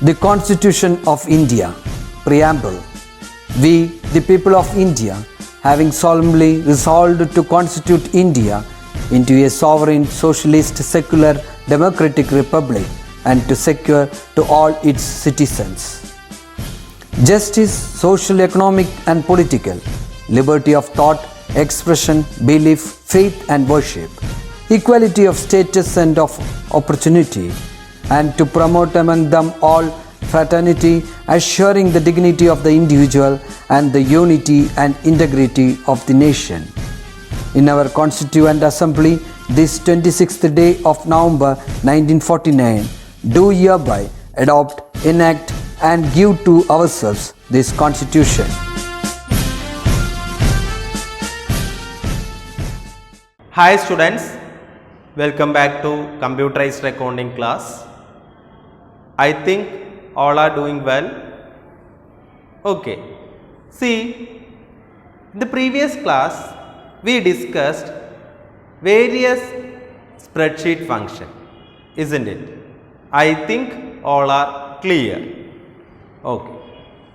The Constitution of India, Preamble. We, the people of India, having solemnly resolved to constitute India into a sovereign, socialist, secular, democratic republic and to secure to all its citizens justice, social, economic and political, liberty of thought, expression, belief, faith and worship, equality of status and of opportunity, and to promote among them all fraternity, assuring the dignity of the individual and the unity and integrity of the nation. In our Constituent Assembly, this 26th day of November 1949, do hereby adopt, enact and give to ourselves this Constitution. Hi students, welcome back to computerized accounting class. I think all are doing well. Okay, see, in the previous class we discussed various spreadsheet function, isn't it? I think all are clear. Okay,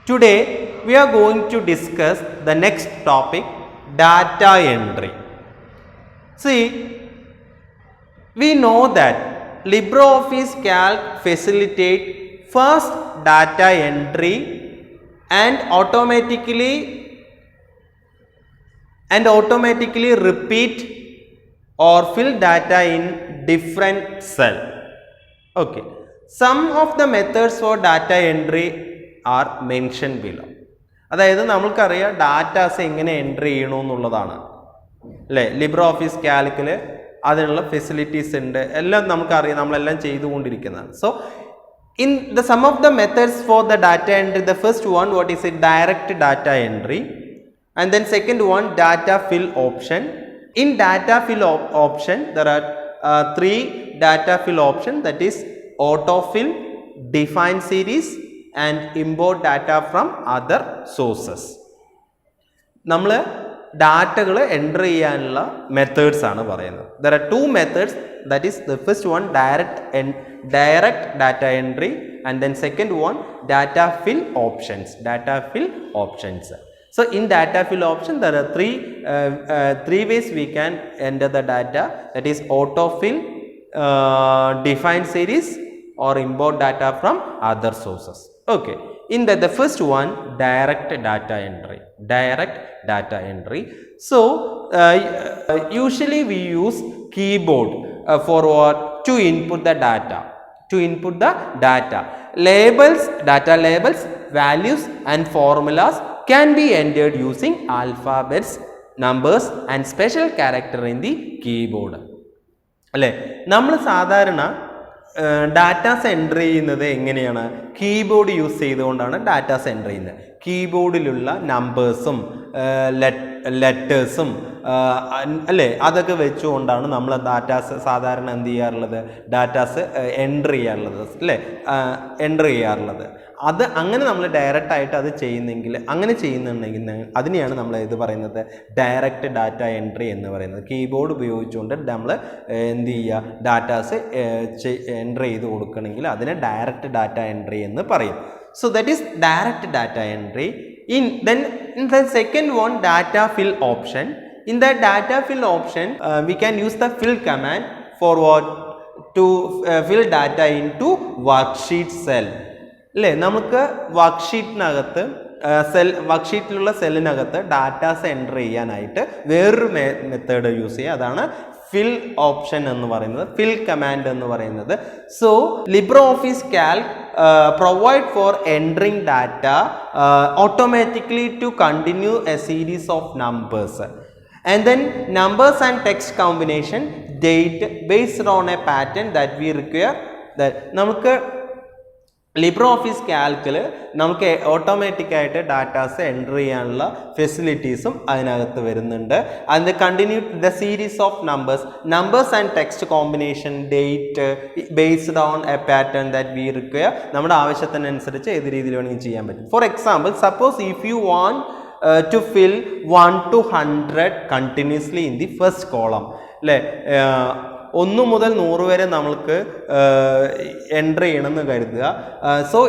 today we are going to discuss the next topic, data entry. See, we know that LibreOffice Calc facilitate first data entry and automatically repeat or fill data in different cell. Okay, some of the methods for data entry are mentioned below. അതായത് നമ്മൾക്കറിയാം datas എങ്ങനെ entry ചെയ്യണമെന്നുള്ളതാണ് അല്ലേ. Libre office കാൽക്കിൽ അതിനുള്ള facilities ഉണ്ട്, എല്ലാം നമുക്കറിയാം, നമ്മളെല്ലാം ചെയ്തുകൊണ്ടിരിക്കുന്നതാണ്. So in the some of the methods for the data entry, the first one, what is it? Direct data entry, and then second one, data fill option. In data fill option there are three data fill option, that is autofill, define series and import data from other sources. നമ്മൾ ഡാറ്റകൾ enter ചെയ്യാനുള്ള methods ആണ് പറയുന്നത്. There are to methods, that is the first one direct data entry and then second one data fill options. So in data fill option there are three ways we can enter the data, that is autofill, define series or import data from other sources. Okay, in the first one, direct data entry. So usually we use keyboard for what? To input the data. Data labels, values and formulas can be entered using alphabets, numbers and special character in the keyboard. അല്ലേ, നമ്മൾ സാധാരണ datas enter ചെയ്യുന്നത് എങ്ങനെയാണ്? Keyboard use ചെയ്തുകൊണ്ടാണ് datas enter ചെയ്യുന്നത്. കീബോർഡിലുള്ള നമ്പേഴ്സും ലെറ്റേഴ്സും അല്ലേ, അതൊക്കെ വെച്ചുകൊണ്ടാണ് നമ്മൾ ഡാറ്റാസ് സാധാരണ എന്ത് ചെയ്യാറുള്ളത്, ഡാറ്റാസ് എൻ്റർ ചെയ്യാറുള്ളത്. അത് അങ്ങനെ നമ്മൾ ഡയറക്റ്റായിട്ട് അത് അങ്ങനെ ചെയ്യുന്നുണ്ടെങ്കിൽ അതിനെയാണ് നമ്മൾ ഇത് പറയുന്നത് ഡയറക്റ്റ് ഡാറ്റ എൻട്രി എന്ന് പറയുന്നത്. കീബോർഡ് ഉപയോഗിച്ചുകൊണ്ട് നമ്മൾ എന്ത് ചെയ്യുക, ഡാറ്റാസ് എൻ്റർ ചെയ്ത് കൊടുക്കണമെങ്കിൽ അതിനെ ഡയറക്റ്റ് ഡാറ്റ എൻട്രി എന്ന് പറയും. So that is direct data entry. In the second one, data fill option. In the data fill option, we can use the fill command for what? To fill data into worksheet cell. അല്ലേ, നമുക്ക് വർക്ക്ഷീറ്റിനകത്ത് വർക്ക്ഷീറ്റിലുള്ള സെല്ലിനകത്ത് datas enter ചെയ്യാനായിട്ട് വേറൊരു method use ചെയ്യുക, അതാണ് fill option എന്ന് പറയുന്നത്, fill command എന്ന് പറയുന്നത്. So LibreOffice Calc provide for entering data automatically to continue a series of numbers, and then numbers and text combination date based on a pattern that we require. That നമുക്ക് Libre office കാൽക്കിൽ നമുക്ക് ഓട്ടോമാറ്റിക്കായിട്ട് datas enter ചെയ്യാനുള്ള ഫെസിലിറ്റീസും അതിനകത്ത് വരുന്നുണ്ട്. അതിന് continue the series of numbers and text combination date based on A pattern that we require. നമ്മുടെ ആവശ്യത്തിനനുസരിച്ച് ഏത് രീതിയിൽ വേണമെങ്കിൽ ചെയ്യാൻ പറ്റും. For example, suppose if you want to fill 1 to 100 continuously in the first column, 1 മുതൽ 100 വരെ നമ്മൾക്ക് എൻ്റർ ചെയ്യണമെന്ന് കരുതുക. സോ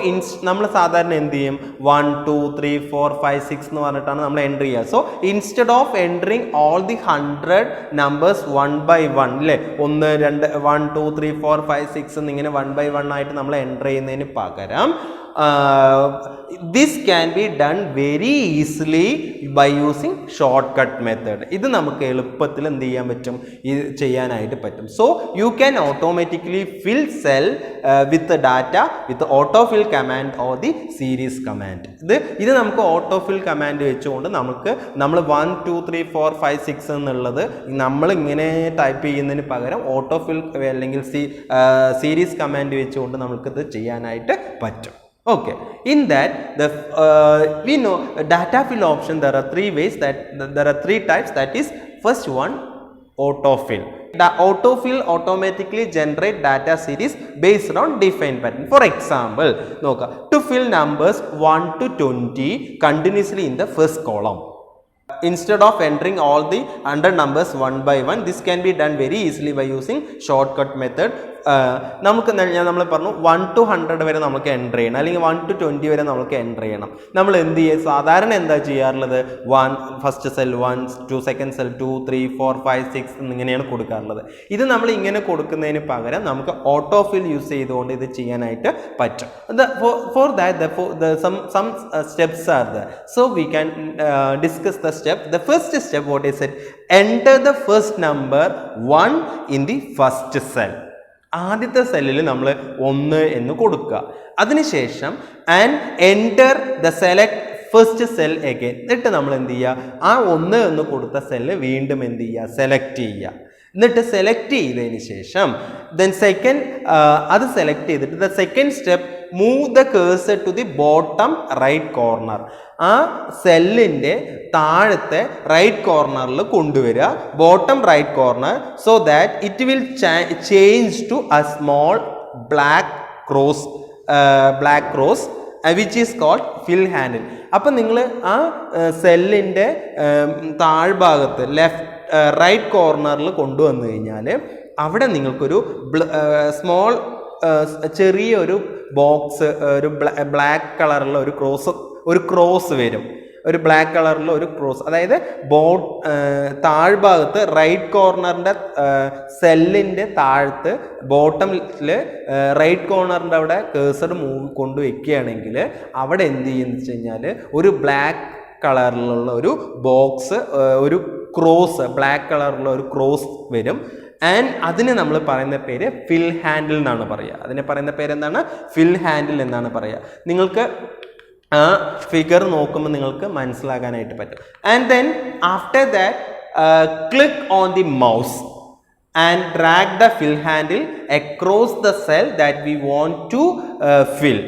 നമ്മൾ സാധാരണ എന്ത് ചെയ്യും 1 2 3 4 5 6 എന്ന് പറഞ്ഞിട്ടാണ് നമ്മൾ എൻ്റർ ചെയ്യുക. So instead of entering all the 100 numbers 1 by 1 അല്ലേ, 1 2 1 2 3 4 5 6 എന്നിങ്ങനെ 1 by 1 ആയിട്ട് നമ്മൾ എൻ്റർ ചെയ്യുന്നതിന് പകരം this can be done very easily by using shortcut method. ഇത് നമുക്ക് എളുപ്പത്തിൽ എന്ത് ചെയ്യാൻ പറ്റും, ഇത് ചെയ്യാനായിട്ട് പറ്റും. So you can automatically fill cell with data with autofill command or the series command. ഇത് നമുക്ക് ഓട്ടോഫിൽ കമാൻഡ് വെച്ചുകൊണ്ട് നമ്മൾ 1 2 3 4 5 6 എന്നുള്ളത് നമ്മൾ ഇങ്ങനെ ടൈപ്പ് ചെയ്യുന്നതിന് പകരം ഓട്ടോഫിൽ അല്ലെങ്കിൽ സീരീസ് കമാൻഡ് വെച്ചുകൊണ്ട് നമുക്കിത് ചെയ്യാനായിട്ട് പറ്റും. Okay, in that we know data fill option, there are 3 ways, that there are 3 types. That is, first one, autofill. The autofill automatically generate data series based on defined pattern. For example, to fill numbers 1 to 20 continuously in the first column, instead of entering all the 100 numbers one by one, this can be done very easily by using shortcut method. നമുക്ക് നമ്മൾ പറഞ്ഞു 1 to 100 വരെ നമുക്ക് enter ചെയ്യണം, അല്ലെങ്കിൽ 1 to 20 വരെ നമുക്ക് enter ചെയ്യണം. നമ്മൾ എന്ത് ചെയ്യുക, സാധാരണ എന്താ ചെയ്യാറുള്ളത്, 1 ഫസ്റ്റ് സെൽ 1 2 സെക്കൻഡ് സെൽ 2 3 4 5 6 എന്നിങ്ങനെയാണ് കൊടുക്കാറുള്ളത്. ഇത് നമ്മൾ ഇങ്ങനെ കൊടുക്കുന്നതിന് പകരം നമുക്ക് ഓട്ടോഫിൽ യൂസ് ചെയ്തുകൊണ്ട് ഇത് ചെയ്യാനായിട്ട് പറ്റും. For that some steps are there, so we can discuss the step. The first step, what is it? Enter the first number 1 in the first cell. ആദ്യത്തെ സെല്ലിൽ നമ്മൾ 1 എന്ന് കൊടുക്കുക. അതിനുശേഷം and enter the select first cell again. എന്നിട്ട് നമ്മൾ എന്ത് ചെയ്യുക, ആ 1 എന്ന് കൊടുത്ത സെല്ല് വീണ്ടും എന്ത് ചെയ്യുക, സെലക്ട് ചെയ്യുക. എന്നിട്ട് സെലക്ട് ചെയ്തതിന് ശേഷം ദെൻ സെക്കൻഡ് അത് സെലക്ട് ചെയ്തിട്ട് the second step, move the cursor to the bottom right corner. ആ സെല്ലിൻ്റെ താഴത്തെ റൈറ്റ് കോർണറിൽ കൊണ്ടുവരിക, bottom right corner, so that it will change to a small black cross which is called fill handle. അപ്പം നിങ്ങൾ ആ സെല്ലിൻ്റെ താഴ്ഭാഗത്ത് റൈറ്റ് കോർണറിൽ കൊണ്ടുവന്നു കഴിഞ്ഞാൽ അവിടെ നിങ്ങൾക്കൊരു സ്മോൾ ചെറിയൊരു ബോക്സ്, ഒരു ബ്ലാക്ക് കളറുള്ള ഒരു ക്രോസ് വരും, ഒരു ബ്ലാക്ക് കളറിലുള്ള ഒരു ക്രോസ്. അതായത് താഴ്ഭാഗത്ത് റൈറ്റ് കോർണറിൻ്റെ സെല്ലിൻ്റെ താഴത്ത് ബോട്ടമിൽ റൈറ്റ് കോർണറിൻ്റെ അവിടെ കേഴ്സർ കൊണ്ടുവയ്ക്കുകയാണെങ്കിൽ അവിടെ എന്ത് ചെയ്യുമെന്ന് വെച്ച് കഴിഞ്ഞാൽ ഒരു ബ്ലാക്ക് കളറിലുള്ള ഒരു ബോക്സ്, ഒരു ക്രോസ്, ബ്ലാക്ക് കളറിലുള്ള ഒരു ക്രോസ് വരും. ആൻഡ് അതിന് നമ്മൾ പറയുന്ന പേര് ഫിൽ ഹാൻഡിൽ എന്നാണ് പറയുക. അതിനെ പറയുന്ന പേര് എന്താണ്, ഫിൽ ഹാൻഡിൽ എന്നാണ് പറയുക. നിങ്ങൾക്ക് ആ ഫിഗർ നോക്കുമ്പോൾ നിങ്ങൾക്ക് മനസ്സിലാക്കാനായിട്ട് പറ്റും. And then after that click on the mouse and drag the fill handle across the cell that we want to fill,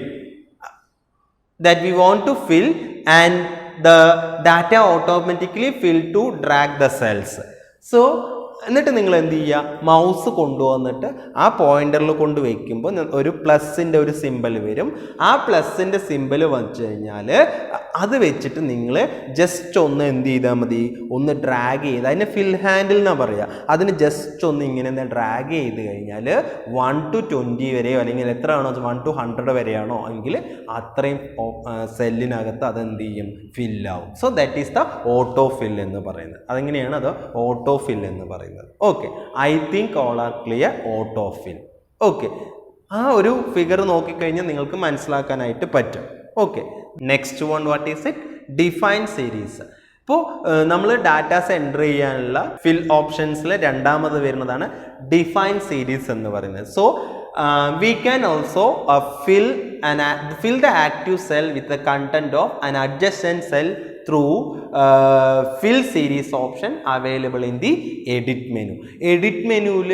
and the data automatically fill to drag the cells. So എന്നിട്ട് നിങ്ങൾ എന്ത് ചെയ്യുക, mouse കൊണ്ടുവന്നിട്ട് ആ പോയിന്ററിൽ കൊണ്ട് വയ്ക്കുമ്പോൾ ഒരു പ്ലസിൻ്റെ ഒരു സിമ്പൽ വരും. ആ പ്ലസിൻ്റെ സിമ്പൽ വച്ചു കഴിഞ്ഞാൽ അത് വെച്ചിട്ട് നിങ്ങൾ ജസ്റ്റ് ഒന്ന് എന്ത് ചെയ്താൽ മതി, ഒന്ന് ഡ്രാഗ് ചെയ്ത്, അതിന് ഫിൽ ഹാൻഡിൽ എന്നാണ് പറയുക. അതിന് ജസ്റ്റ് ഒന്ന് ഇങ്ങനെ ഡ്രാഗ് ചെയ്ത് കഴിഞ്ഞാൽ 1 to 20 വരെയോ അല്ലെങ്കിൽ എത്രയാണോ 1 to 100 വരെയാണോ എങ്കിൽ അത്രയും സെല്ലിനകത്ത് അതെന്ത് ചെയ്യും, ഫില്ലാവും. So that is the autofill എന്ന് പറയുന്നത്. അതെങ്ങനെയാണ് അത് ഓട്ടോ ഫിൽ എന്ന് പറയുന്നത്. Okay, I think all are clear. Autofill. Okay, ആ ഒരു ഫിഗർ നോക്കിക്കഴിഞ്ഞാൽ നിങ്ങൾക്ക് മനസ്സിലാക്കാനായിട്ട് പറ്റും. Okay, next one, what is it? Define series. ഇപ്പോൾ നമ്മൾ ഡാറ്റാസ് എൻ്റർ ചെയ്യാനുള്ള ഫിൽ ഓപ്ഷൻസിൽ രണ്ടാമത് വരുന്നതാണ് ഡിഫൈൻ സീരീസ് എന്ന് പറയുന്നത്. So we can also fill the active cell with the content of an adjacent cell through fill series option available in the edit menu. Edit മെനുവിൽ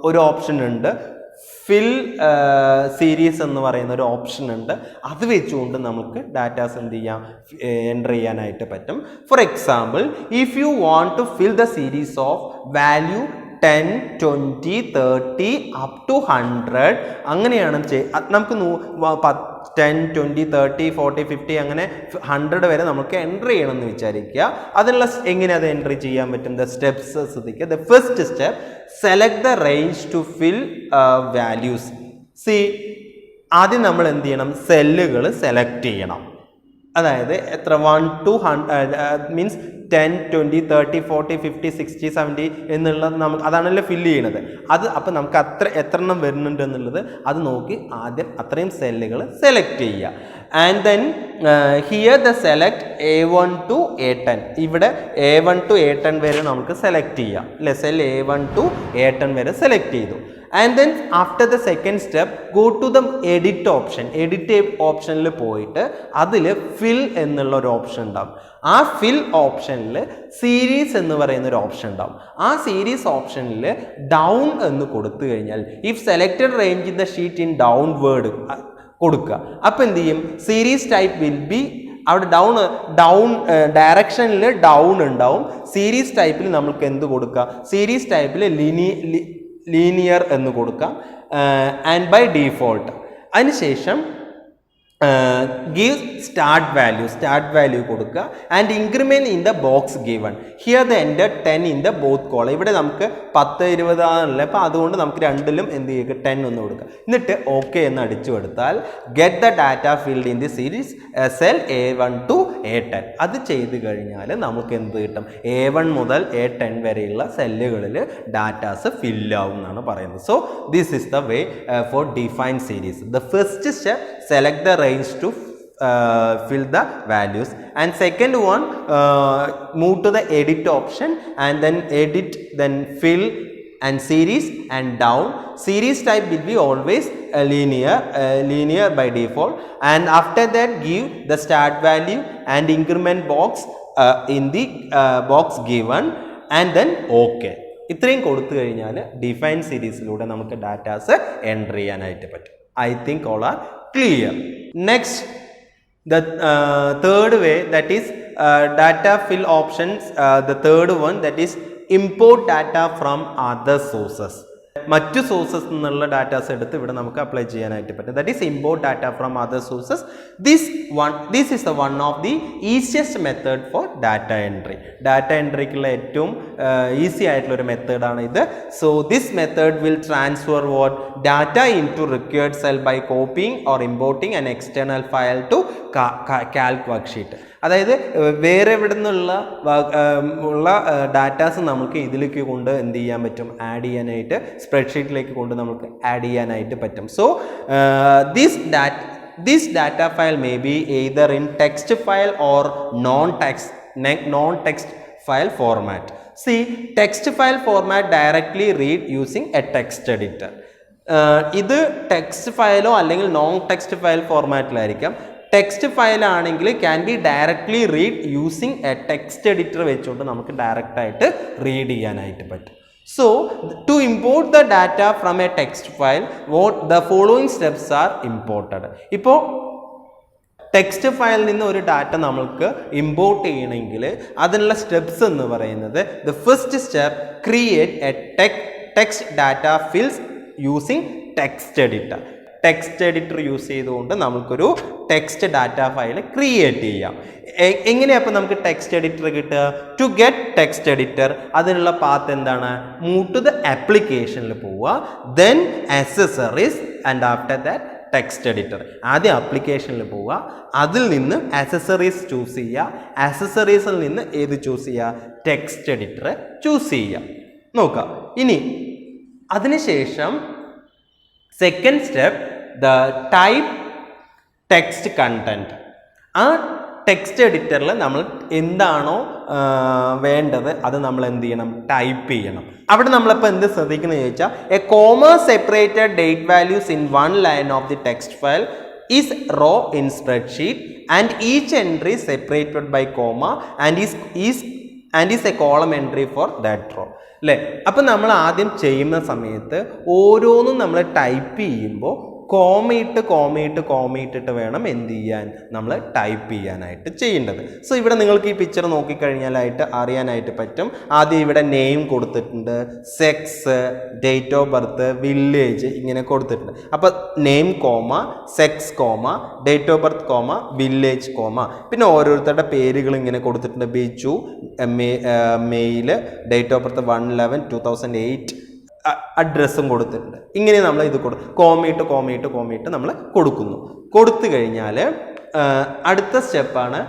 ഒരു option ഉണ്ട്, ഫിൽ സീരീസ് എന്ന് പറയുന്ന ഒരു ഓപ്ഷൻ ഉണ്ട്. അത് വെച്ചുകൊണ്ട് നമുക്ക് ഡാറ്റാസ് എന്ത് ചെയ്യാം, എൻ്റർ ചെയ്യാനായിട്ട് പറ്റും. For example, if you want to fill the series of value 10, 20, 30 up to 100 അങ്ങനെയാണ് നമുക്ക് 10, 20, 30, 40, 50 അങ്ങനെ 100 വരെ നമുക്ക് എൻട്രി ചെയ്യണമെന്ന് വിചാരിക്കുക. അതിനുള്ള എങ്ങനെ അത് എൻട്രി ചെയ്യാൻ പറ്റും? ദ സ്റ്റെപ്സ് ശ്രദ്ധിക്കുക. The first step, select the range to fill values. ആദ്യം നമ്മൾ എന്ത് ചെയ്യണം? സെല്ലുകൾ സെലക്ട് ചെയ്യണം. അതായത് എത്ര 1 to 100 മീൻസ് 10, 20, 30, 40, 50, 60, 70 എന്നുള്ളത് നമുക്ക് അതാണല്ലോ ഫില്ല് ചെയ്യണത്. അത് അപ്പം നമുക്ക് എത്ര എണ്ണം വരുന്നുണ്ട് എന്നുള്ളത് അത് നോക്കി ആദ്യം അത്രയും സെല്ലുകൾ സെലക്ട് ചെയ്യുക. And then here the select A1 to A10. ഇവിടെ A1 to A10 വരെ നമുക്ക് സെലക്ട് ചെയ്യാം അല്ലേ? സെൽ A1 to A10 വരെ സെലക്ട് ചെയ്തു. And then after the second step, go to the edit option. Edit ഓപ്ഷനിൽ പോയിട്ട് അതിൽ fill എന്നുള്ള ഒരു ഓപ്ഷൻ ഉണ്ടാവും. ആ fill ഓപ്ഷനിൽ സീരീസ് എന്ന് പറയുന്ന ഒരു ഓപ്ഷൻ ഉണ്ടാവും. ആ സീരീസ് ഓപ്ഷനിൽ ഡൗൺ എന്ന് കൊടുത്തു കഴിഞ്ഞാൽ if selected range in the sheet in downward കൊടുക്കുക. അപ്പം എന്ത് ചെയ്യും? സീരീസ് ടൈപ്പ് വിൽ ബി അവിടെ ഡൗൺ ഡയറക്ഷനിൽ ഡൗൺ ഉണ്ടാവും. സീരീസ് ടൈപ്പിൽ നമുക്ക് എന്ത് കൊടുക്കുക? സീരീസ് ടൈപ്പിൽ ലീനിയർ എന്ന് കൊടുക്കാം. ആൻഡ് ബൈ ഡീഫോൾട്ട് അതിനുശേഷം give start value കൊടുക്കുക. And increment in the box given. Here the enter 10 in the both column. ഇവിടെ നമുക്ക് 10, 20 ആണല്ലേ, അപ്പോൾ അതുകൊണ്ട് നമുക്ക് രണ്ടിലും എന്ത് ചെയ്യുക? 10 ഒന്ന് കൊടുക്കുക. എന്നിട്ട് ഓക്കെ എന്ന് അടിച്ചു കൊടുത്താൽ get the data field in the series cell A1 to A10. അത് ചെയ്ത് കഴിഞ്ഞാൽ നമുക്ക് എന്ത് കിട്ടും? A1 മുതൽ A10 വരെയുള്ള സെല്ലുകളിൽ ഡാറ്റാസ് ഫില്ലാവും എന്നാണ് പറയുന്നത്. So this is the way for define series. The first step, select the range to fill the values, and second one, move to the edit option and then edit, then fill and series and down. Series type will be always linear by default, and after that give the start value and increment box in the box given, and then okay. ഇത്രയും കൊടുത്തു കഴിഞ്ഞാൽ define സീരീസിലൂടെ നമുക്ക് datas enter ചെയ്യാനായിട്ട് പറ്റും. I think all are clear. Next, the third way, that is data fill options. The third one, that is import data from other sources. മറ്റു sources നിന്നുള്ള datas എടുത്ത് ഇവിടെ നമുക്ക് അപ്ലൈ ചെയ്യാനായിട്ട് പറ്റും. That is import data from other sources. This is the one of the easiest method for data entry. Data എൻട്രിക്കുള്ള ഏറ്റവും easy ആയിട്ടുള്ള ഒരു മെത്തേഡാണ് ഇത്. So this method will transfer what data into required cell by copying or importing an external file to calc worksheet. അതായത് വേറെ എവിടെ നിന്നുള്ള ഡാറ്റാസ് നമുക്ക് ഇതിലേക്ക് കൊണ്ട് എന്ത് ചെയ്യാൻ പറ്റും? ആഡ് ചെയ്യാനായിട്ട്, സ്പ്രെഡ്ഷീറ്റിലേക്ക് കൊണ്ട് നമുക്ക് ആഡ് ചെയ്യാനായിട്ട് പറ്റും. So this data file may be either in text file or non-text file format. See, text file format directly read using a text editor. ഇത് ടെക്സ്റ്റ് ഫയലോ അല്ലെങ്കിൽ നോൺ ടെക്സ്റ്റ് ഫയൽ ഫോർമാറ്റിലായിരിക്കാം. ടെക്സ്റ്റ് ഫയൽ ആണെങ്കിൽ can be directly read using a text editor വെച്ചുകൊണ്ട് നമുക്ക് direct ആയിട്ട് read ചെയ്യാനായിട്ട് പറ്റും. So to import the data from a text file, what the following steps are imported. ഇപ്പോൾ ടെക്സ്റ്റ് ഫയലിൽ നിന്ന് ഒരു ഡാറ്റ നമ്മൾക്ക് ഇമ്പോർട്ട് ചെയ്യണമെങ്കിൽ അതിനുള്ള സ്റ്റെപ്സ് എന്ന് പറയുന്നത്, the first step, create A text data fields using text editor. Text editor use ചെയ്തുകൊണ്ട് നമുക്കൊരു ടെക്സ്റ്റ് ഡാറ്റ ഫയൽ ക്രിയേറ്റ് ചെയ്യാം. എങ്ങനെയാണ് അപ്പോൾ നമുക്ക് ടെക്സ്റ്റ് എഡിറ്റർ കിട്ടുക? ടു ഗെറ്റ് ടെക്സ്റ്റ് എഡിറ്റർ അതിനുള്ള പാത്ത് എന്താണ്? മൂവ് ടു ദ ആപ്ലിക്കേഷനിൽ പോവുക, then accessories, and after that text editor. ആദ്യം ആപ്ലിക്കേഷനിൽ പോവുക, അതിൽ നിന്ന് ആക്സസറീസ് ചൂസ് ചെയ്യുക, ആക്സസറീസിൽ നിന്ന് ഏത് ചൂസ് ചെയ്യുക? ടെക്സ്റ്റ് എഡിറ്റർ ചൂസ് ചെയ്യുക. നോക്കുക ഇനി അതിനുശേഷം second step, the type text content. ആ ടെക്സ്റ്റ് എഡിറ്ററിൽ നമ്മൾ എന്താണോ വേണ്ടത് അത് നമ്മൾ എന്ത് ചെയ്യണം? ടൈപ്പ് ചെയ്യണം. അവിടെ നമ്മളിപ്പോൾ എന്ത് ശ്രദ്ധിക്കുന്നത് ചോദിച്ചാൽ, a comma separated date values in one line of the text file is row in spreadsheet and each entry separated by comma and is a column entry for that row അല്ലേ. അപ്പം നമ്മൾ ആദ്യം ചെയ്യുന്ന സമയത്ത് ഓരോന്നും നമ്മൾ ടൈപ്പ് ചെയ്യുമ്പോൾ കോമയിട്ടിട്ട് വേണം എന്ത് ചെയ്യാൻ, നമ്മൾ ടൈപ്പ് ചെയ്യാനായിട്ട് ചെയ്യേണ്ടത്. സോ ഇവിടെ നിങ്ങൾക്ക് ഈ പിക്ചർ നോക്കിക്കഴിഞ്ഞാലായിട്ട് അറിയാനായിട്ട് പറ്റും. ആദ്യം ഇവിടെ നെയിം കൊടുത്തിട്ടുണ്ട്, sex, date of birth, village ഇങ്ങനെ കൊടുത്തിട്ടുണ്ട്. അപ്പോൾ name comma, sex comma, date of birth comma, village comma, പിന്നെ ഓരോരുത്തരുടെ പേരുകൾ ഇങ്ങനെ കൊടുത്തിട്ടുണ്ട്. Biju, male, date of birth 1/11/2008, അഡ്രസ്സും കൊടുത്തിട്ടുണ്ട്. ഇങ്ങനെ നമ്മൾ ഇത് കോമയിട്ട് നമ്മൾ കൊടുത്തു കഴിഞ്ഞാൽ അടുത്ത സ്റ്റെപ്പാണ്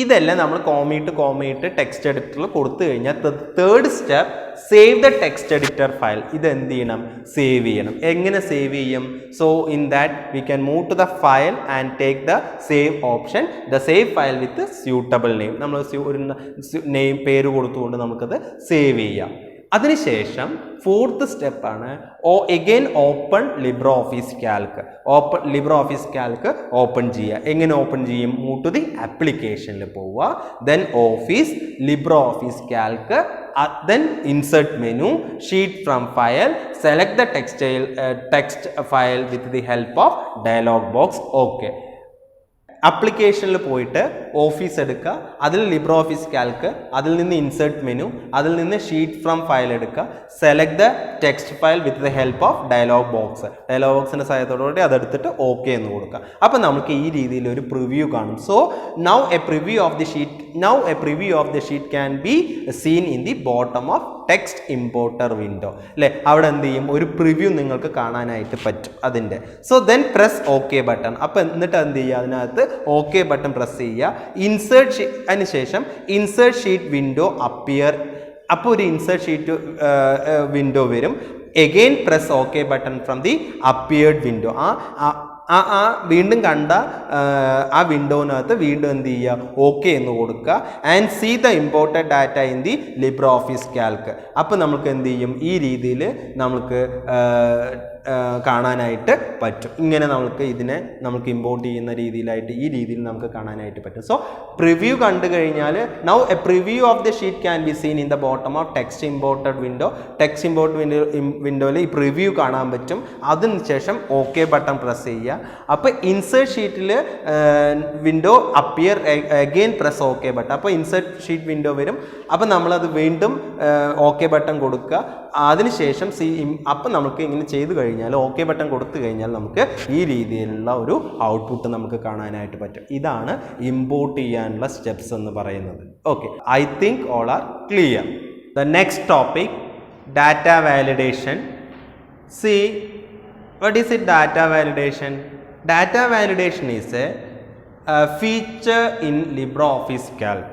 ഇതെല്ലാം നമ്മൾ കോമയിട്ട് ടെക്സ്റ്റ് എഡിറ്ററിൽ കൊടുത്തു കഴിഞ്ഞാൽ third step save the text editor file. ഇത് എന്ത് ചെയ്യണം, സേവ് ചെയ്യണം. എങ്ങനെ സേവ് ചെയ്യും? So in that we can move to the file and take the save option, the save file with suitable name. നമ്മൾ ഒരു നെയിം പേര് കൊടുത്തുകൊണ്ട് നമുക്കത് സേവ് ചെയ്യാം. അതിനുശേഷം ഫോർത്ത് സ്റ്റെപ്പാണ് again open LibreOffice Calc. Open ചെയ്യുക. എങ്ങനെ ഓപ്പൺ ചെയ്യും? മൂവ് ടു ദി ആപ്ലിക്കേഷനിൽ പോവുക, then office, LibreOffice Calc, then insert menu, sheet from file, select the text file with the help of dialog box. Okay, ആപ്ലിക്കേഷനിൽ പോയിട്ട് office എടുക്കുക, അതിൽ Libre office Calc, അതിൽ നിന്ന് ഇൻസേർട്ട് മെനു, അതിൽ നിന്ന് ഷീറ്റ് ഫ്രം ഫയൽ എടുക്കുക, select the text file with the help of dialog ബോക്സിൻ്റെ സഹായത്തോടുകൂടി അതെടുത്തിട്ട് ഓക്കെ എന്ന് കൊടുക്കുക. അപ്പോൾ നമുക്ക് ഈ രീതിയിൽ ഒരു പ്രിവ്യൂ കാണും. So now A preview of the sheet can be seen in the bottom of text importer window. അല്ലേ, അവിടെ എന്ത് ചെയ്യും, ഒരു പ്രിവ്യൂ നിങ്ങൾക്ക് കാണാനായിട്ട് പറ്റും അതിൻ്റെ. So then press okay button. അപ്പോൾ എന്നിട്ട് എന്ത് ചെയ്യുക, അതിനകത്ത് ഓക്കെ ബട്ടൺ പ്രസ് ചെയ്യുക. അതിന് ശേഷം ഇൻസേർട്ട് ഷീറ്റ് വിൻഡോ അപ്പിയർ. അപ്പോൾ ഒരു ഇൻസേർട്ട് ഷീറ്റ് വിൻഡോ വരും. Again press okay button from the appeared window. വീണ്ടും കണ്ട ആ വിൻഡോനകത്ത് വീണ്ടും എന്ത് ചെയ്യുക, ഓക്കെ എന്ന് കൊടുക്കുക. And see the imported data in the LibreOffice Calc. അപ്പോൾ നമുക്ക് എന്ത് ചെയ്യും, ഈ രീതിയിൽ നമുക്ക് കാണാനായിട്ട് പറ്റും. ഇങ്ങനെ നമുക്ക് ഇമ്പോർട്ട് ചെയ്യുന്ന രീതിയിലായിട്ട് ഈ രീതിയിൽ നമുക്ക് കാണാനായിട്ട് പറ്റും. സോ പ്രിവ്യൂ കണ്ടു കഴിഞ്ഞാൽ now A preview of the sheet can be seen in the bottom of text imported window. Text import വിൻഡോയിൽ ഈ പ്രിവ്യൂ കാണാൻ പറ്റും. അതിനുശേഷം ഓക്കെ ബട്ടൺ പ്രസ് ചെയ്യുക. അപ്പോൾ ഇൻസേർട്ട് ഷീറ്റിൽ window appear, again press okay button. അപ്പോൾ ഇൻസേർട്ട് ഷീറ്റ് വിൻഡോ വരും. അപ്പോൾ നമ്മളത് വീണ്ടും ഓക്കെ ബട്ടൺ കൊടുക്കുക. അതിനുശേഷം അപ്പം നമുക്ക് ഇങ്ങനെ ചെയ്ത് കഴിഞ്ഞാൽ ഓക്കെ ബട്ടൺ കൊടുത്തു കഴിഞ്ഞാൽ നമുക്ക് ഈ രീതിയിലുള്ള ഒരു ഔട്ട്പുട്ട് നമുക്ക് കാണാനായിട്ട് പറ്റും. ഇതാണ് ഇമ്പോർട്ട് ചെയ്യാനുള്ള സ്റ്റെപ്സ് എന്ന് പറയുന്നത്. Okay, I think all are clear. The next topic, data validation. C what is it, data validation? Data validation is a feature in LibreOffice Calc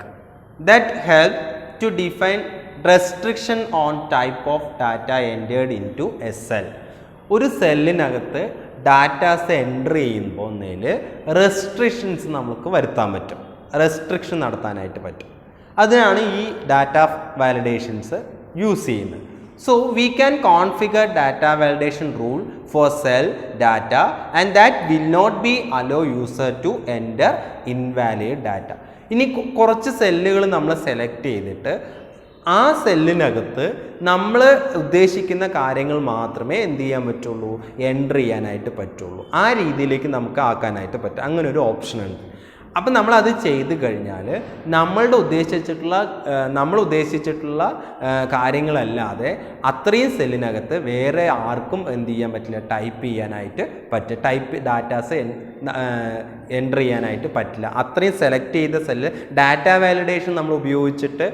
that help to define restriction on type of data entered into a cell. ഒരു സെല്ലിനകത്ത് datas enter ചെയ്യുമ്പോൾ restrictions നമുക്ക് വരുത്താൻ പറ്റും, restriction നടത്താനായിട്ട് പറ്റും. അതിനാണ് ഈ data validations use ചെയ്യുന്നത്. So we can configure data validation rule for cell data and that will not be allow user to enter invalid data. ഇനി കുറച്ച് സെല്ലുകൾ നമ്മൾ സെലക്ട് ചെയ്തിട്ട് ആ സെല്ലിനകത്ത് നമ്മൾ ഉദ്ദേശിക്കുന്ന കാര്യങ്ങൾ മാത്രമേ എന്ത് ചെയ്യാൻ പറ്റുള്ളൂ, എൻ്റർ ചെയ്യാനായിട്ട് പറ്റുള്ളൂ. ആ രീതിയിലേക്ക് നമുക്ക് ആക്കാനായിട്ട് പറ്റും. അങ്ങനെ ഒരു ഓപ്ഷൻ ഉണ്ട്. അപ്പം നമ്മളത് ചെയ്ത് കഴിഞ്ഞാൽ നമ്മൾ ഉദ്ദേശിച്ചിട്ടുള്ള കാര്യങ്ങളല്ലാതെ അത്രയും സെല്ലിനകത്ത് വേറെ ആർക്കും എന്ത് ചെയ്യാൻ പറ്റില്ല, ടൈപ്പ് ചെയ്യാനായിട്ട് ഡാറ്റാസ് എൻ്റർ ചെയ്യാനായിട്ട് പറ്റില്ല. അത്രയും സെലക്ട് ചെയ്ത സെല്ല് ഡാറ്റ വാലിഡേഷൻ നമ്മൾ ഉപയോഗിച്ചിട്ട്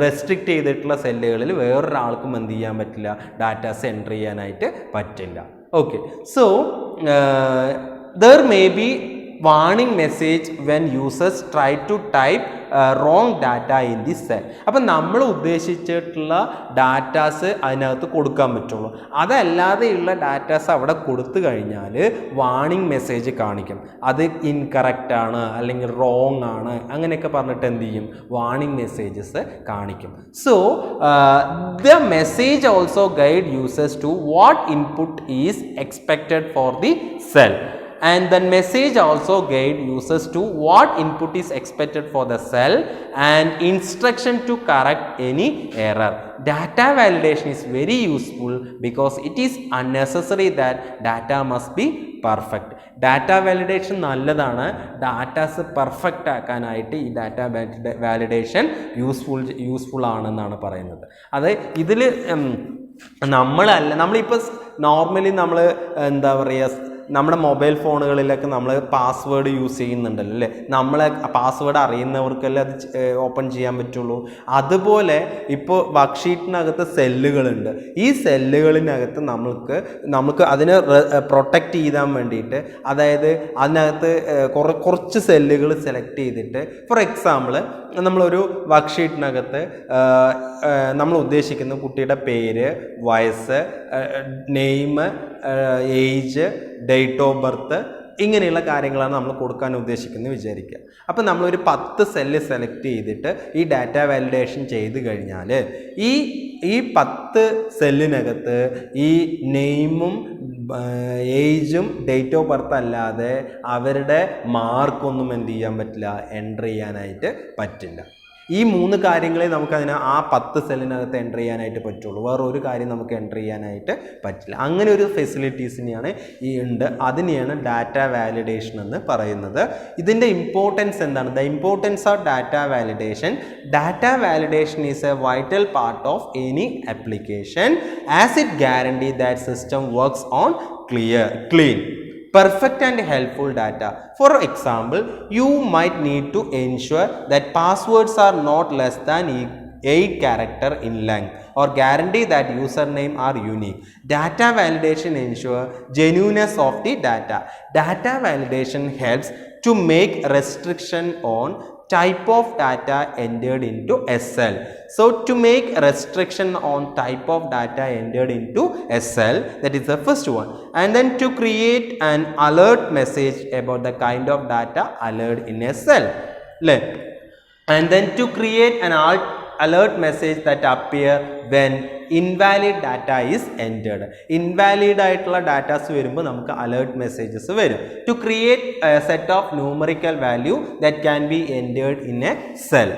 റെസ്ട്രിക്റ്റ് ചെയ്തിട്ടുള്ള സെല്ലുകളിൽ വേറൊരാൾക്കും എന്ത് ചെയ്യാൻ പറ്റില്ല, ഡാറ്റാസ് എൻ്റർ ചെയ്യാനായിട്ട് പറ്റില്ല. Okay, so there may be warning message when users try to type wrong data in the cell. അപ്പം നമ്മൾ ഉദ്ദേശിച്ചിട്ടുള്ള ഡാറ്റാസ് അതിനകത്ത് കൊടുക്കാൻ പറ്റുള്ളൂ. അതല്ലാതെയുള്ള ഡാറ്റാസ് അവിടെ കൊടുത്തു കഴിഞ്ഞാൽ വാർണിംഗ് മെസ്സേജ് കാണിക്കും. അത് ഇൻകറക്റ്റ് ആണ് അല്ലെങ്കിൽ റോങ് ആണ് അങ്ങനെയൊക്കെ പറഞ്ഞിട്ട് എന്ത് ചെയ്യും, വാർണിംഗ് മെസ്സേജസ് കാണിക്കും. So the message also guide users to what input is expected for the cell. and then message also guide users to what input is expected for the cell and instruction to correct any error. Data validation is very useful because it is unnecessary that data must be perfect. Data validation നല്ലതാണ്. Datas perfect ആക്കാനായിട്ട് ഈ data validation useful ആണെന്നാണ് പറയുന്നത്. അത് ഇതിൽ നമ്മളിപ്പോൾ normally നമ്മൾ എന്താ പറയുക, നമ്മുടെ മൊബൈൽ ഫോണുകളിലൊക്കെ നമ്മൾ പാസ്വേഡ് യൂസ് ചെയ്യുന്നുണ്ടല്ലോ അല്ലേ, നമ്മളെ പാസ്വേഡ് അറിയുന്നവർക്കല്ലേ അത് ഓപ്പൺ ചെയ്യാൻ പറ്റുള്ളൂ. അതുപോലെ ഇപ്പോൾ വർക്ക്ഷീറ്റിനകത്ത് സെല്ലുകളുണ്ട്. ഈ സെല്ലുകളിനകത്ത് നമുക്ക് അതിനെ പ്രൊട്ടക്റ്റ് ചെയ്യാൻ വേണ്ടിയിട്ട്, അതായത് അതിനകത്ത് കുറച്ച് സെല്ലുകൾ സെലക്ട് ചെയ്തിട്ട്, ഫോർ എക്സാമ്പിൾ നമ്മളൊരു വർക്ക്ഷീറ്റിനകത്ത് നമ്മൾ ഉദ്ദേശിക്കുന്ന കുട്ടിയുടെ പേര്, വയസ്സ്, name, age, date of birth, ഇങ്ങനെയുള്ള കാര്യങ്ങളാണ് നമ്മൾ കൊടുക്കാൻ ഉദ്ദേശിക്കുന്നത് വിചാരിക്കുക. അപ്പം നമ്മളൊരു 10 സെല്ല് സെലക്ട് ചെയ്തിട്ട് ഈ ഡാറ്റ വാലിഡേഷൻ ചെയ്ത് കഴിഞ്ഞാൽ ഈ 10 സെല്ലിനകത്ത് ഈ നെയിമും ഏജും ഡേറ്റ് ഓഫ് ബർത്ത് അല്ലാതെ അവരുടെ മാർക്കൊന്നും എന്ത് ചെയ്യാൻ പറ്റില്ല, എൻ്റർ ചെയ്യാനായിട്ട് പറ്റില്ല. ഈ 3 കാര്യങ്ങളെ നമുക്കതിന് ആ 10 സെല്ലിനകത്ത് എൻ്റർ ചെയ്യാനായിട്ട് പറ്റുള്ളൂ. വേറെ ഒരു കാര്യം നമുക്ക് എൻ്റർ ചെയ്യാനായിട്ട് പറ്റില്ല. അങ്ങനെ ഒരു ഫെസിലിറ്റീസിനെയാണ് ഉണ്ട്. അതിനെയാണ് ഡാറ്റ വാലിഡേഷൻ എന്ന് പറയുന്നത്. ഇതിൻ്റെ ഇമ്പോർട്ടൻസ് എന്താണ്? The importance of data validation. Data validation is A vital part of any application as it guarantee that system works on clean, perfect and helpful data. For example, you might need to ensure that passwords are not less than 8 characters in length or guarantee that username are unique. Data validation ensure genuineness of the data. Data validation helps to make restriction on type of data entered into SL. So to make restriction on type of data entered into SL, that is the first one, and then to create an alert message about the kind of data alert in SL, and then to create an alert message that appear when invalid data is entered. Invalid ആയിട്ടുള്ള datas വരുമ്പോൾ നമുക്ക് alert messages വരും. To create a set of numerical value that can be entered in a cell.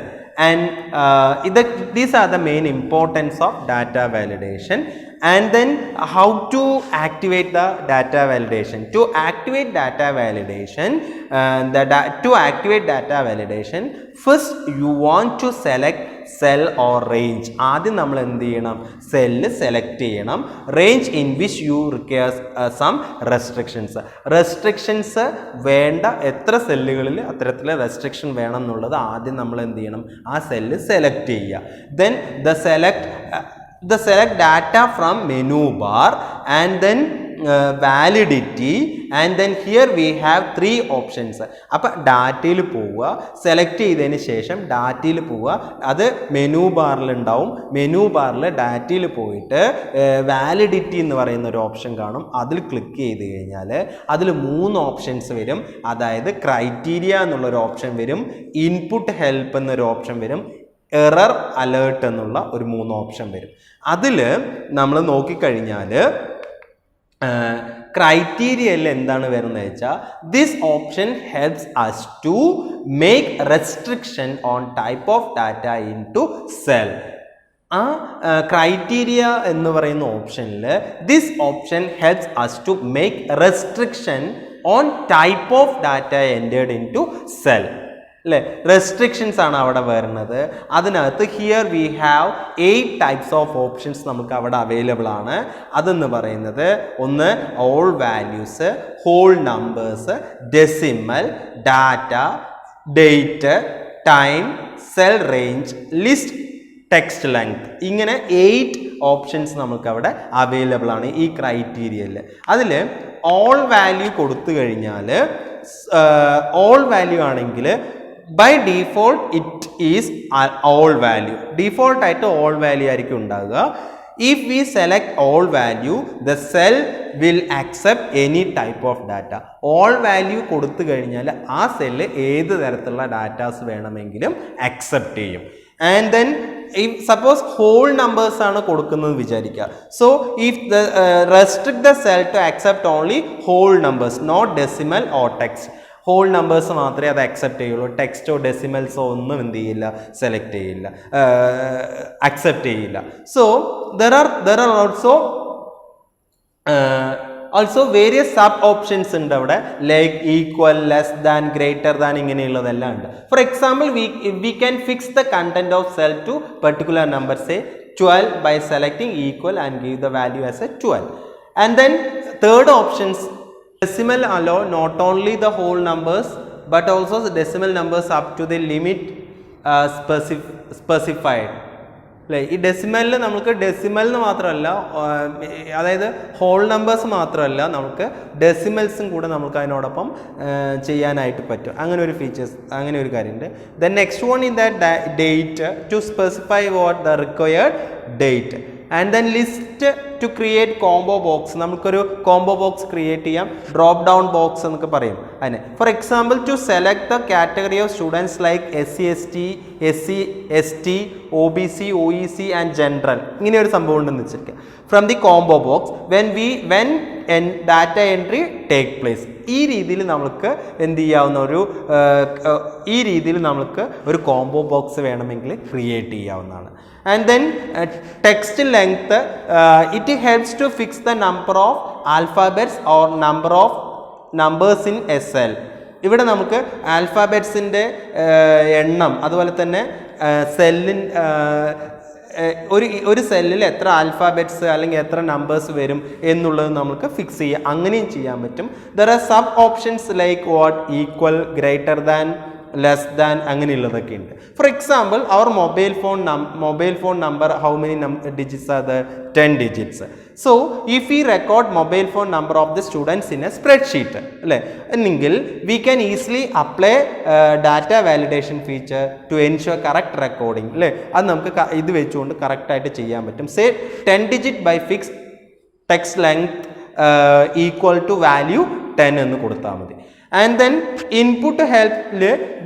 And these are the main importance of data validation. And then how to activate the data validation. To activate data validation, first you want to select cell or range. ആദ്യം നമ്മൾ എന്ത് ചെയ്യണം? Cell select ചെയ്യണം. Range in which you requires some restrictions വേണ്ട, എത്ര സെല്ലുകളിൽ അത്തരത്തിലെ restriction വേണം എന്നുള്ളത് ആദ്യം നമ്മൾ എന്ത് ചെയ്യണം? ആ സെല്ല് സെലക്ട് ചെയ്യുക. Then select data from menu bar and then validity, and then here we have 3 options. അപ്പോൾ ഡാറ്റയിൽ പോവുക, സെലക്ട് ചെയ്തതിന് ശേഷം ഡാറ്റയിൽ പോവുക, അത് മെനു ബാറിൽ ഉണ്ടാവും. മെനു ബാറിൽ ഡാറ്റയിൽ പോയിട്ട് വാലിഡിറ്റി എന്ന് പറയുന്ന ഒരു ഓപ്ഷൻ കാണും. അതിൽ ക്ലിക്ക് ചെയ്ത് കഴിഞ്ഞാൽ അതിൽ 3 ഓപ്ഷൻസ് വരും. അതായത് ക്രൈറ്റീരിയ എന്നുള്ളൊരു ഓപ്ഷൻ വരും, ഇൻപുട്ട് ഹെൽപ്പ് എന്നൊരു ഓപ്ഷൻ വരും, എറർ അലേർട്ട് എന്നുള്ള ഒരു 3 ഓപ്ഷൻ വരും. അതിൽ നമ്മൾ നോക്കിക്കഴിഞ്ഞാൽ ക്രൈറ്റീരിയയിൽ എന്താണ് വരുന്നത് വെച്ചാൽ, this option helps us to make restriction on type of data into cell. ആ ക്രൈറ്റീരിയ എന്ന് പറയുന്ന ഓപ്ഷനിൽ this option helps us to make restriction on type of data entered into cell. അല്ലേ, റെസ്ട്രിക്ഷൻസ് ആണ് അവിടെ വരുന്നത്. അതിനകത്ത് here we have 8 types of options നമുക്ക് അവിടെ അവൈലബിൾ ആണ്. അതെന്ന് പറയുന്നത് ഒന്ന് all values, whole numbers, decimal, data, date, time, cell range, list, text length, ഇങ്ങനെ 8 ഓപ്ഷൻസ് നമുക്ക് അവിടെ അവൈലബിൾ ആണ് ഈ ക്രൈറ്റീരിയയിൽ. അതിൽ ഓൾ വാല്യൂ കൊടുത്തു കഴിഞ്ഞാൽ, ഓൾ വാല്യൂ ആണെങ്കിൽ by default it is all value. ഡീഫോൾട്ടായിട്ട് ഓൾ വാല്യൂ ആയിരിക്കും ഉണ്ടാകുക. If we select all value the cell will accept any type of data. All value കൊടുത്തു കഴിഞ്ഞാൽ ആ സെല്ല് ഏത് തരത്തിലുള്ള ഡാറ്റാസ് വേണമെങ്കിലും അക്സെപ്റ്റ് ചെയ്യും. And then if suppose whole numbers ആണ് കൊടുക്കുന്നത് വിചാരിക്കുക. So if the restrict the cell to accept only whole numbers, not decimal or text. Whole numbers മാത്രമേ അത് അക്സെപ്റ്റ് ചെയ്യുള്ളൂ. ടെക്സ്റ്റോ ഡെസിമൽസോ ഒന്നും എന്ത് ചെയ്യില്ല, സെലക്ട് ചെയ്യില്ല, അക്സെപ്റ്റ് ചെയ്യില്ല. So there are also various sub options ഉണ്ട് അവിടെ, like equal, less than, greater than, ഇങ്ങനെയുള്ളതെല്ലാം ഉണ്ട്. For example we can fix the content of cell to particular number, say 12 by selecting equal and give the value as a 12. And then third options, decimal allow not only the whole numbers but also the decimal numbers up to the limit specified. അല്ലേ, ഈ ഡെസിമലിൽ നമുക്ക് ഡെസിമലിന് മാത്രമല്ല, അതായത് whole numbers മാത്രമല്ല, നമുക്ക് ഡെസിമൽസും കൂടെ നമുക്ക് അതിനോടൊപ്പം ചെയ്യാനായിട്ട് പറ്റും. അങ്ങനെ ഒരു ഫീച്ചേഴ്സ്, അങ്ങനെ ഒരു കാര്യമുണ്ട്. Then next one in that date to specify what the required date. And then list to create combo box. നമുക്കൊരു കോംബോ ബോക്സ് ക്രിയേറ്റ് ചെയ്യാം, ഡ്രോപ്പ് ഡൗൺ ബോക്സ് എന്നൊക്കെ പറയും അതിന്. For example to select the category of students like SC/ST, OBC, OEC and general, ഇങ്ങനെ ഒരു സംഭവം ഉണ്ടെന്ന് വെച്ചിരിക്കുക. From the combo box when data entry take place. ഈ രീതിയിൽ നമുക്ക് എന്ത് ചെയ്യാവുന്ന ഈ രീതിയിൽ നമുക്ക് ഒരു കോംബോ ബോക്സ് വേണമെങ്കിൽ ക്രിയേറ്റ് ചെയ്യാവുന്നതാണ്. And then text length, it helps to fix the number of alphabets or number of numbers in SL. ഇവിടെ നമുക്ക് ആൽഫാബറ്റ്സിൻ്റെ എണ്ണം, അതുപോലെ തന്നെ ഒരു സെല്ലിൽ എത്ര ആൽഫാബറ്റ്സ് അല്ലെങ്കിൽ എത്ര നമ്പേഴ്സ് വരും എന്നുള്ളത് നമുക്ക് ഫിക്സ് ചെയ്യാം. അങ്ങനെയും ചെയ്യാൻ പറ്റും. There are sub options like what, equal, greater than, less than, അങ്ങനെയുള്ളതൊക്കെ ഉണ്ട്. For example our mobile phone number, how many digits are the 10 digits. So if we record mobile phone number of the students in a spreadsheet, അല്ലേ, എന്നെങ്കിൽ we can easily apply data validation feature to ensure correct recording, അല്ലേ. അത് നമുക്ക് ഇത് വെച്ചുകൊണ്ട് കറക്റ്റായിട്ട് ചെയ്യാൻ പറ്റും. Say 10 digit by fixed text length equal to value 10 എന്ന് കൊടുത്താൽ മതി. And then input help,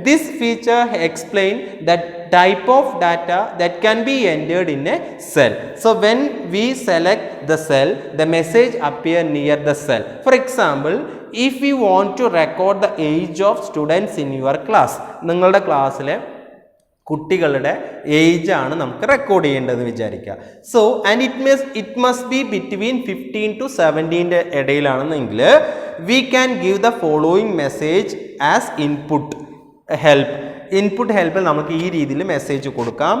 this feature explain that type of data that can be entered in a cell. So when we select the cell, the message appear near the cell. For example, if we want to record the age of students in your class, നിങ്ങളുടെ ക്ലാസ്സിലെ കുട്ടികളുടെ age ആണ് നമുക്ക് record ചെയ്യേണ്ടത് വിചാരിക്കുക. So and it must be between 15 to 17 ഇടയിലാണെന്നെങ്കിൽ we can give the following message as input help. Input ഹെൽപ്പിൽ നമുക്ക് ഈ രീതിയിൽ മെസ്സേജ് കൊടുക്കാം.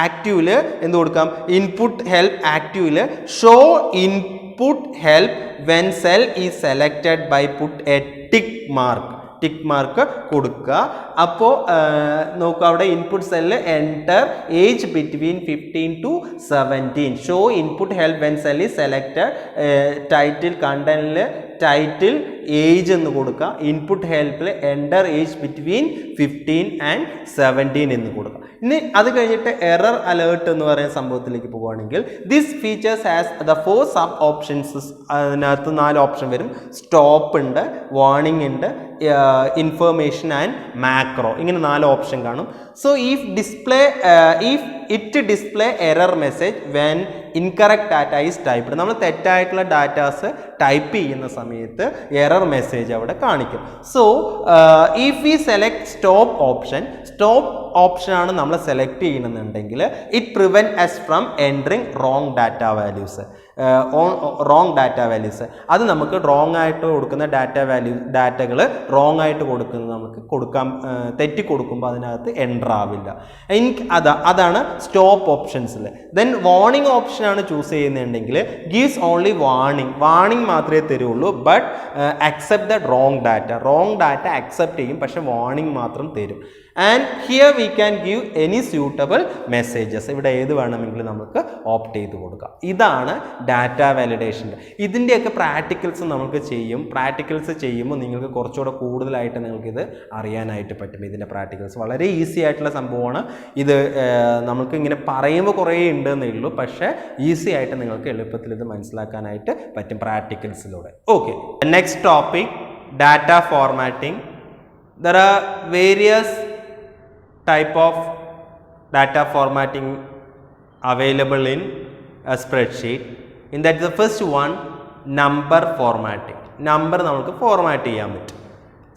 ആക്റ്റീവിൽ എന്ത് കൊടുക്കാം, ഇൻപുട്ട് ഹെൽപ്പ് ആക്റ്റീവിൽ show input help when cell is selected by put a tick mark കൊടുക്കുക. അപ്പോൾ നോക്കുക, അവിടെ input cell enter age between 15 to 17. Show input help when cell is selected. Title കണ്ടന്റിൽ ടൈറ്റിൽ ഏജ് എന്ന് കൊടുക്കുക. ഇൻപുട്ട് ഹെൽപ്പിൽ enter age between 15 and 17 എന്ന് കൊടുക്കുക. ഇനി അത് കഴിഞ്ഞിട്ട് എറർ അലേർട്ട് എന്ന് പറയുന്ന സംഭവത്തിലേക്ക് പോകുകയാണെങ്കിൽ this features has the 4 sub options. അതിനകത്ത് 4 ഓപ്ഷൻ വരും. സ്റ്റോപ്പ് ഉണ്ട്, വാർണിംഗ് ഉണ്ട്, ഇൻഫർമേഷൻ ആൻഡ് മാക്രോ, ഇങ്ങനെ 4 ഓപ്ഷൻ കാണും. So if it display error message when incorrect data is typed. നമ്മൾ തെറ്റായിട്ടുള്ള ഡാറ്റാസ് ടൈപ്പ് ചെയ്യുന്ന സമയത്ത് എറർ മെസ്സേജ് അവിടെ കാണിക്കും. So if we select stop ഓപ്ഷനാണ് നമ്മൾ സെലക്ട് ചെയ്യണമെന്നുണ്ടെങ്കിൽ it prevent us from entering wrong data values. അത് നമുക്ക് റോങ് ആയിട്ട് കൊടുക്കുന്ന ഡാറ്റകൾ റോങ് ആയിട്ട് കൊടുക്കുന്നത് നമുക്ക് തെറ്റി കൊടുക്കുമ്പോൾ അതിനകത്ത് എൻ്റർ ആവില്ല. അതാണ് സ്റ്റോപ്പ് ഓപ്ഷൻസിൽ. ദെൻ വാർണിംഗ് ഓപ്ഷനാണ് ചൂസ് ചെയ്യുന്നുണ്ടെങ്കിൽ ഗീവ്സ് ഓൺലി വാർണിംഗ് മാത്രമേ തരുള്ളൂ. But accept the wrong data accept ചെയ്യും, പക്ഷെ വാർണിംഗ് മാത്രം തരും. And here we can give any suitable messages. ഇവിടെ ഏത് വേണമെങ്കിലും നമുക്ക് ഓപ്റ്റ് ചെയ്ത് കൊടുക്കാം. ഇതാണ് ഡാറ്റ വാലിഡേഷൻ്റെ. ഇതിൻ്റെയൊക്കെ പ്രാക്ടിക്കൽസ് നമുക്ക് ചെയ്യും. പ്രാക്ടിക്കൽസ് ചെയ്യുമ്പോൾ നിങ്ങൾക്ക് കുറച്ചുകൂടെ കൂടുതലായിട്ട് നിങ്ങൾക്കിത് അറിയാനായിട്ട് പറ്റും. ഇതിൻ്റെ പ്രാക്ടിക്കൽസ് വളരെ ഈസി ആയിട്ടുള്ള സംഭവമാണ്. ഇത് നമുക്ക് ഇങ്ങനെ പറയുമ്പോൾ കുറേ ഉണ്ടെന്നേ ഉള്ളൂ, പക്ഷേ ഈസി ആയിട്ട് നിങ്ങൾക്ക് എളുപ്പത്തിൽ ഇത് മനസ്സിലാക്കാനായിട്ട് പറ്റും പ്രാക്ടിക്കൽസിലൂടെ. Okay, next topic, data formatting. There are various type of data formatting available in a spreadsheet. In that the first one, number formatting. Number നമുക്ക് format ചെയ്യാൻ പറ്റും.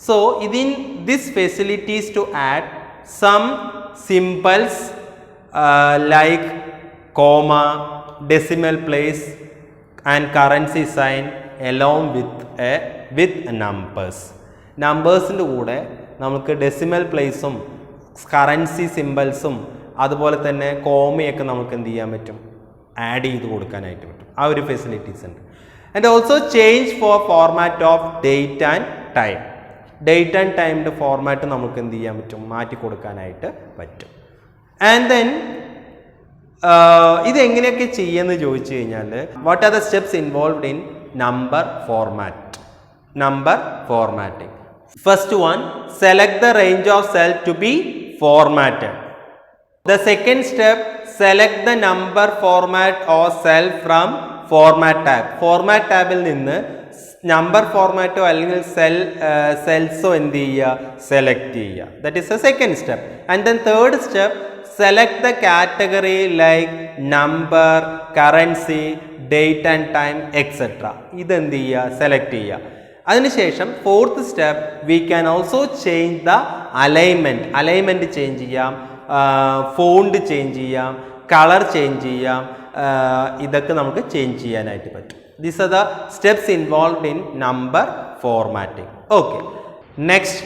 So within this facilities to add some symbols like comma, decimal place and currency sign along with numbers. നമ്പേഴ്സിൻ്റെ കൂടെ നമുക്ക് decimal പ്ലേസും currency സിമ്പിൾസും അതുപോലെ തന്നെ കോമയൊക്കെ നമുക്ക് എന്ത് ചെയ്യാൻ പറ്റും, ആഡ് ചെയ്ത് കൊടുക്കാനായിട്ട് പറ്റും. ആ ഒരു ഫെസിലിറ്റീസ് ഉണ്ട്. And also change for format of date and time. Date and ടൈമിൻ്റെ ഫോർമാറ്റ് നമുക്ക് എന്ത് ചെയ്യാൻ പറ്റും, മാറ്റി കൊടുക്കാനായിട്ട് പറ്റും. ആൻഡ് ദെൻ ഇത് എങ്ങനെയൊക്കെ ചെയ്യുമെന്ന് ചോദിച്ചു കഴിഞ്ഞാൽ, what are the steps involved in number format? Number formatting. First one, select the range of cell to be formatted. The second step, select the number format or cell from format tab. Format tab il ninnu number format o allengi cells o endu cheya select cheya. That is the second step. And then third step, select the category like number, currency, date and time, etc. Idu endu cheya select cheya. അതിനുശേഷം fourth step, we can also change the alignment. Alignment change ചെയ്യാം, font change ചെയ്യാം, colour change ചെയ്യാം, ഇതൊക്കെ നമുക്ക് change ചെയ്യാനായിട്ട് പറ്റും. These are the steps involved in number formatting. Okay, next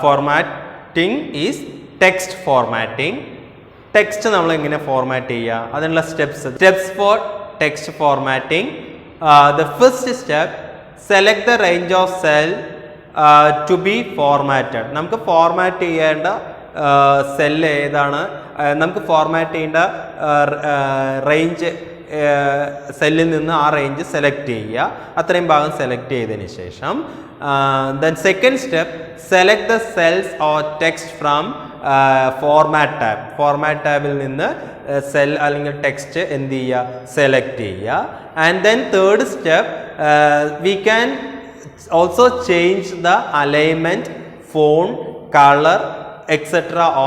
formatting is text formatting. Text നമ്മൾ എങ്ങനെ ഫോർമാറ്റ് ചെയ്യുക, അതിനുള്ള steps four text formatting. The first step, select the range of cell to be formatted. നമുക്ക് format ചെയ്യേണ്ട cell ഏതാണ്, നമുക്ക് format ചെയ്യേണ്ട range സെല്ലിൽ നിന്ന് ആ റേഞ്ച് സെലക്ട് ചെയ്യുക. അത്രയും ഭാഗം സെലക്ട് ചെയ്തതിന് ശേഷം then second step, select the cells or text from format tab. Format ടാബിൽ നിന്ന് സെൽ അല്ലെങ്കിൽ ടെക്സ്റ്റ് എന്ത് ചെയ്യുക, സെലക്ട് ചെയ്യുക. And then third step, we can also change the alignment, font, color, etc.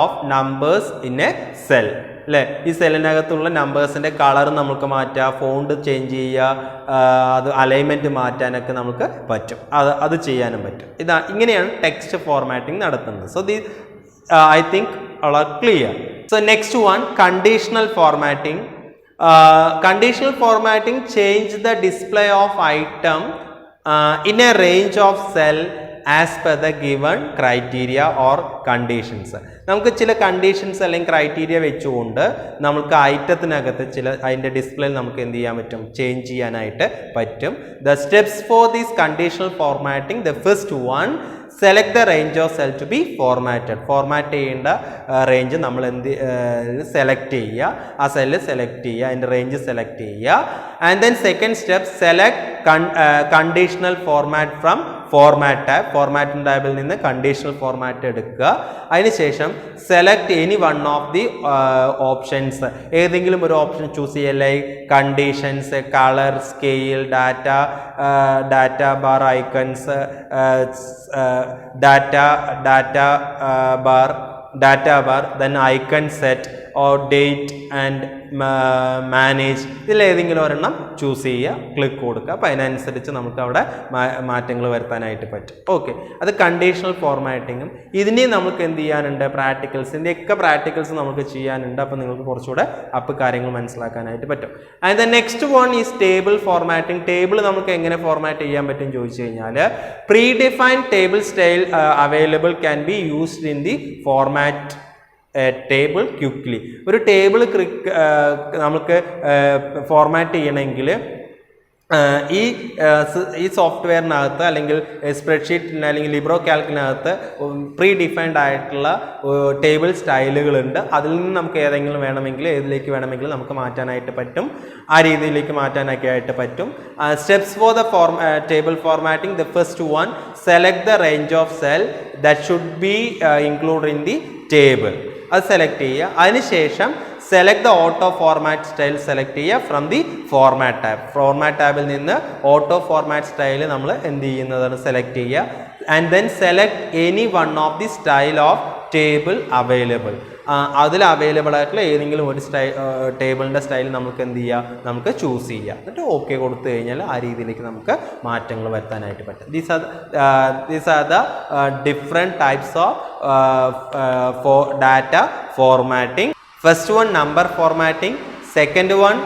of numbers in a cell. അല്ലേ, ഈ സെല്ലിനകത്തുള്ള നമ്പേഴ്സിൻ്റെ colour നമുക്ക് മാറ്റാം, ഫോണ്ട് ചേഞ്ച് ചെയ്യുക, അത് അലൈൻമെൻറ്റ് മാറ്റാനൊക്കെ നമുക്ക് പറ്റും. അത് ചെയ്യാനും പറ്റും. ഇങ്ങനെയാണ് ടെക്സ്റ്റ് ഫോർമാറ്റിംഗ് നടത്തുന്നത്. So I think all are clear. So next one, conditional formatting. Conditional formatting change the display of item in a range of cell as per the given criteria or conditions. നമുക്ക് ചില conditions അല്ലെങ്കിൽ criteria വെച്ചുകൊണ്ട് നമുക്ക് ഐറ്റത്തിനകത്ത് അതിൻ്റെ ഡിസ്പ്ലേയിൽ നമുക്ക് എന്ത് ചെയ്യാൻ പറ്റും, ചേഞ്ച് ചെയ്യാനായിട്ട് പറ്റും. The steps for this conditional formatting, the first one, select the range of cell to be formatted. Format ചെയ്യേണ്ട റേഞ്ച് നമ്മൾ സെലക്ട് ചെയ്യുക, ആ സെല്ല് സെലക്ട് ചെയ്യുക, അതിൻ്റെ റേഞ്ച് സെലക്ട് ചെയ്യുക. And then second step, select conditional format from format tab. Formatting ടാബിൽ നിന്ന് conditional format എടുക്കുക. അതിനുശേഷം select any one of the options. ഏതെങ്കിലും ഒരു ഓപ്ഷൻ ചൂസ് ചെയ്യുക, like conditions, colour, scale, data bar icons, data bar, then icon set or date and manage. ഇതിലേതെങ്കിലും ഒരെണ്ണം choose ചെയ്യുക, ക്ലിക്ക് കൊടുക്കുക. അപ്പോൾ അതിനനുസരിച്ച് നമുക്ക് അവിടെ മാറ്റങ്ങൾ വരുത്താനായിട്ട് പറ്റും. ഓക്കെ, അത് കണ്ടീഷണൽ ഫോർമാറ്റിങ്ങും. ഇതിനെയും നമുക്ക് എന്ത് ചെയ്യാനുണ്ട്, ഇതിൻ്റെയൊക്കെ പ്രാക്ടിക്കൽസ് നമുക്ക് ചെയ്യാനുണ്ട്. അപ്പോൾ നിങ്ങൾക്ക് കുറച്ചുകൂടെ കാര്യങ്ങൾ മനസ്സിലാക്കാനായിട്ട് പറ്റും. And the next one is table formatting. Table നമുക്ക് എങ്ങനെ ഫോർമാറ്റ് ചെയ്യാൻ പറ്റും ചോദിച്ചു കഴിഞ്ഞാൽ, pre defined table style available can be used in the format table quickly. ഒരു ടേബിൾ നമുക്ക് ഫോർമാറ്റ് ചെയ്യണമെങ്കിൽ ഈ സോഫ്റ്റ്വെയറിനകത്ത് അല്ലെങ്കിൽ സ്പ്രെഡ്ഷീറ്റിന് അല്ലെങ്കിൽ ലിബ്രോ കാൽക്കിനകത്ത് പ്രീ ഡിഫൈൻഡ് ആയിട്ടുള്ള ടേബിൾ സ്റ്റൈലുകളുണ്ട്. അതിൽ നിന്ന് നമുക്ക് ഏതെങ്കിലും വേണമെങ്കിൽ ഏതിലേക്ക് വേണമെങ്കിൽ നമുക്ക് മാറ്റാനായിട്ട് പറ്റും, ആ രീതിയിലേക്ക് മാറ്റാനൊക്കെ ആയിട്ട് പറ്റും. Steps for the table formatting. The first one, select the range of cell that should be include in the table. അത് സെലക്ട് ചെയ്യുക. അതിനുശേഷം select the auto format style select ചെയ്യുക from the format tab. Format ടാബിൽ നിന്ന് auto format style നമ്മൾ എന്ത് ചെയ്യുന്നതാണ്, select ചെയ്യുക. And then select any one of the style of table available. അതിൽ അവൈലബിൾ ആയിട്ടുള്ള ഏതെങ്കിലും ഒരു ടേബിളിൻ്റെ സ്റ്റൈൽ നമുക്ക് എന്ത് ചെയ്യാം, നമുക്ക് ചൂസ് ചെയ്യാം. എന്നിട്ട് ഓക്കെ കൊടുത്തു കഴിഞ്ഞാൽ ആ രീതിയിലേക്ക് നമുക്ക് മാറ്റങ്ങൾ വരുത്താനായിട്ട് പറ്റും. These are the different types of data formatting. First one number formatting, second one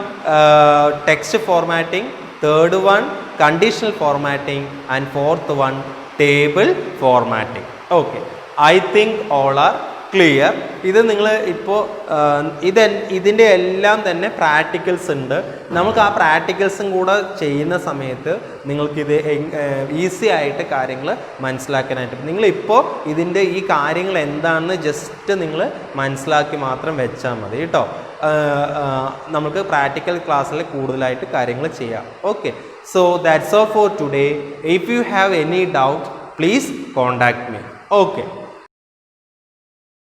text formatting, third one conditional formatting, and fourth one table formatting. Okay, I think all are clear. ഇത് നിങ്ങൾ ഇപ്പോൾ ഇതിൻ്റെ എല്ലാം തന്നെ practicals ഉണ്ട്. നമുക്ക് ആ പ്രാക്ടിക്കൽസും കൂടെ ചെയ്യുന്ന സമയത്ത് നിങ്ങൾക്കിത് ഈസി ആയിട്ട് കാര്യങ്ങൾ മനസ്സിലാക്കാനായിട്ട് നിങ്ങളിപ്പോൾ ഇതിൻ്റെ ഈ കാര്യങ്ങൾ എന്താണെന്ന് ജസ്റ്റ് നിങ്ങൾ മനസ്സിലാക്കി മാത്രം വെച്ചാൽ മതി കേട്ടോ. നമുക്ക് പ്രാക്ടിക്കൽ ക്ലാസ്സിൽ കൂടുതലായിട്ട് കാര്യങ്ങൾ ചെയ്യാം. Okay, so that's all for today. If you have any doubt please contact me. Okay.